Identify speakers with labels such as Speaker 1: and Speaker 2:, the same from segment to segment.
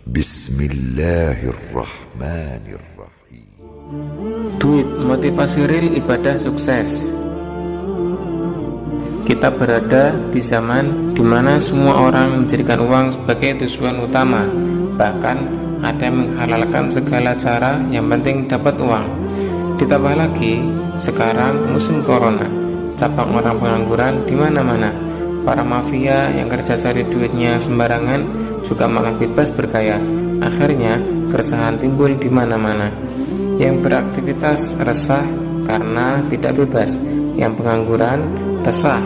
Speaker 1: Bismillahirrahmanirrahim.
Speaker 2: Duit motivasi real ibadah sukses. Kita berada di zaman di mana semua orang menjadikan uang sebagai tujuan utama. Bahkan ada yang menghalalkan segala cara, yang penting dapat uang. Ditambah lagi, sekarang musim corona, cabang orang pengangguran di mana-mana. Para mafia yang kerja cari duitnya sembarangan juga malah bebas bergaya. Akhirnya keresahan timbul di mana-mana. Yang beraktivitas resah karena tidak bebas. Yang pengangguran resah,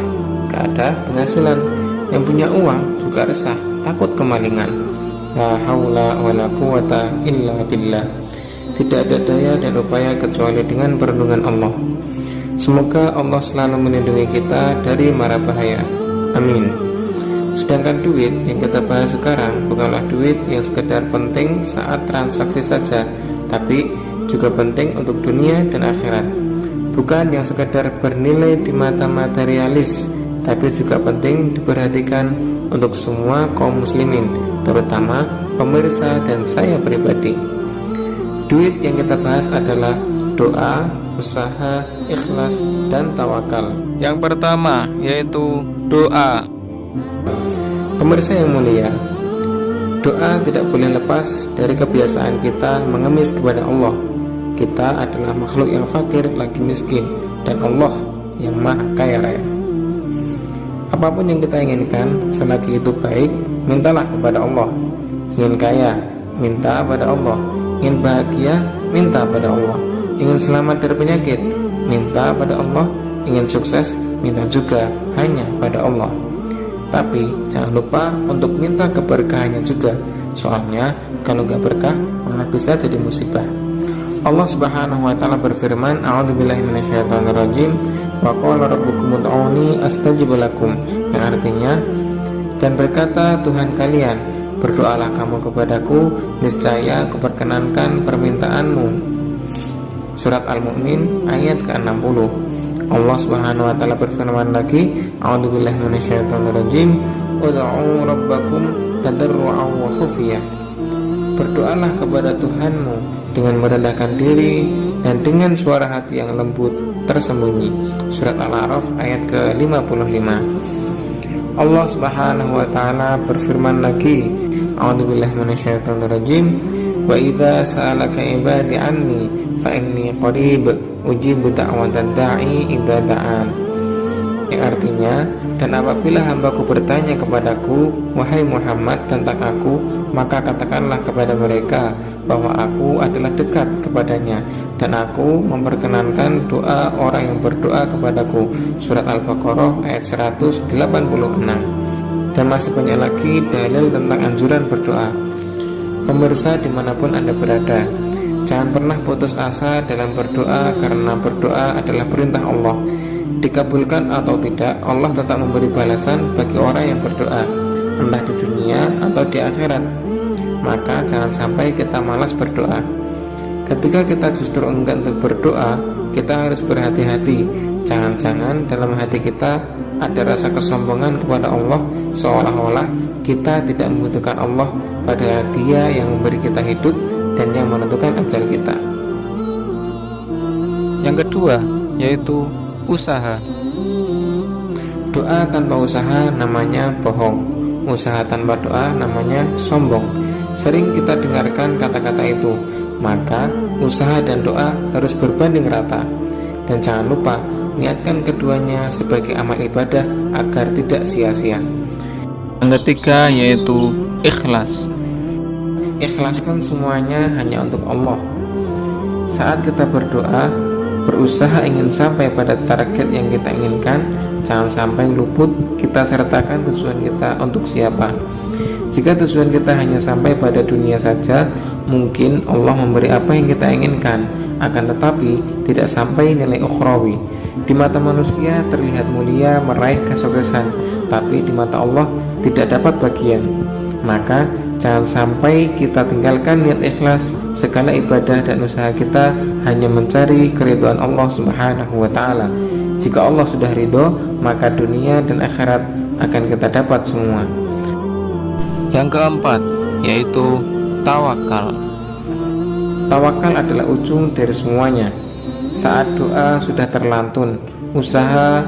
Speaker 2: gak ada penghasilan. Yang punya uang juga resah, takut kemalingan. La haula wa la quwata illa billah. Tidak ada daya dan upaya kecuali dengan perlindungan Allah. Semoga Allah selalu melindungi kita dari mara bahaya. Amin. Sedangkan duit yang kita bahas sekarang bukanlah duit yang sekedar penting saat transaksi saja, tapi juga penting untuk dunia dan akhirat. Bukan yang sekedar bernilai di mata materialis, tapi juga penting diperhatikan untuk semua kaum muslimin, terutama pemirsa dan saya pribadi. Duit yang kita bahas adalah doa, usaha, ikhlas, dan tawakal. Yang pertama yaitu doa. Pemirsa yang mulia, doa tidak boleh lepas dari kebiasaan kita mengemis kepada Allah. Kita adalah makhluk yang fakir lagi miskin, dan Allah yang maha kaya raya. Apapun yang kita inginkan, selagi itu baik, mintalah kepada Allah. Ingin kaya, minta pada Allah. Ingin bahagia, minta pada Allah. Ingin selamat dari penyakit, minta pada Allah. Ingin sukses, minta juga hanya pada Allah. Tapi jangan lupa untuk minta keberkahannya juga. Soalnya kalau gak berkah malah bisa jadi musibah. Allah Subhanahu wa taala berfirman, A'udzubillahi minasyaitonirrajim, wa qala rabbukum ud'uni astajib lakum, yang artinya, dan berkata Tuhan kalian, berdoalah kamu kepadaku, niscaya kuperkenankan permintaanmu. Surat Al-Mu'min ayat ke-60. Allah Subhanahu wa taala berfirman lagi, A'udzubillahi minasyaitonirrajim, ud'u rabbakum tadarru'an wa khufiyah. Berdoalah kepada Tuhanmu dengan merendahkan diri dan dengan suara hati yang lembut tersembunyi. Surat Al-A'raf ayat ke-55. Allah Subhanahu wa taala berfirman lagi, A'udzubillahi minasyaitonirrajim, wa idza sa'alaka ibadi anni fa inni qarib ujibu da'watad da'i idza da'an. Yang artinya, dan apabila hambaku bertanya kepadaku, wahai Muhammad, tentang aku, maka katakanlah kepada mereka bahwa aku adalah dekat kepadanya, dan aku memperkenankan doa orang yang berdoa kepadaku. Surat Al-Baqarah ayat 186. Dan masih banyak lagi dalil tentang anjuran berdoa. Pemirsa dimanapun Anda berada, jangan pernah putus asa dalam berdoa, karena berdoa adalah perintah Allah. Dikabulkan atau tidak, Allah tetap memberi balasan bagi orang yang berdoa, entah di dunia atau di akhirat. Maka jangan sampai kita malas berdoa. Ketika kita justru enggan untuk berdoa, kita harus berhati-hati. Jangan-jangan dalam hati kita ada rasa kesombongan kepada Allah, seolah-olah kita tidak membutuhkan Allah, padahal Dia yang memberi kita hidup dan yang menentukan ajal kita. Yang kedua yaitu usaha. Doa tanpa usaha namanya bohong. Usaha tanpa doa namanya sombong. Sering kita dengarkan kata-kata itu. Maka usaha dan doa harus berbanding rata. Dan jangan lupa niatkan keduanya sebagai amal ibadah agar tidak sia-sia. Yang ketiga yaitu ikhlas. Ikhlaskan semuanya hanya untuk Allah. Saat kita berdoa, berusaha ingin sampai pada target yang kita inginkan, jangan sampai luput kita sertakan tujuan kita untuk siapa. Jika tujuan kita hanya sampai pada dunia saja, mungkin Allah memberi apa yang kita inginkan, akan tetapi tidak sampai nilai ukhrawi. Di mata manusia terlihat mulia meraih kesuksesan, tapi di mata Allah tidak dapat bagian. Maka jangan sampai kita tinggalkan niat ikhlas. Segala ibadah dan usaha kita hanya mencari keridhaan Allah Subhanahu wa ta'ala. Jika Allah sudah ridho, maka dunia dan akhirat akan kita dapat semua. Yang keempat yaitu tawakal. Tawakal adalah ujung dari semuanya. Saat doa sudah terlantun, usaha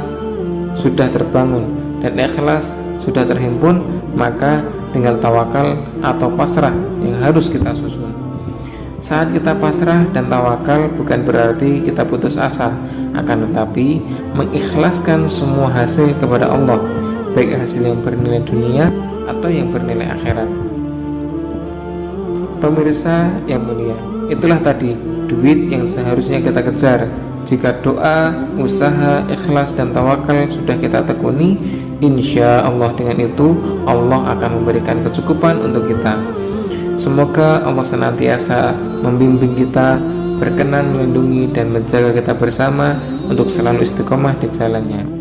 Speaker 2: sudah terbangun, dan ikhlas sudah terhimpun, maka tinggal tawakal atau pasrah yang harus kita susun. Saat kita pasrah dan tawakal bukan berarti kita putus asa, akan tetapi mengikhlaskan semua hasil kepada Allah, baik hasil yang bernilai dunia atau yang bernilai akhirat. Pemirsa yang mulia, itulah tadi duit yang seharusnya kita kejar. Jika doa, usaha, ikhlas, dan tawakal sudah kita tekuni, insya Allah dengan itu Allah akan memberikan kecukupan untuk kita. Semoga Allah senantiasa membimbing kita, berkenan melindungi dan menjaga kita bersama untuk selalu istiqomah di jalannya.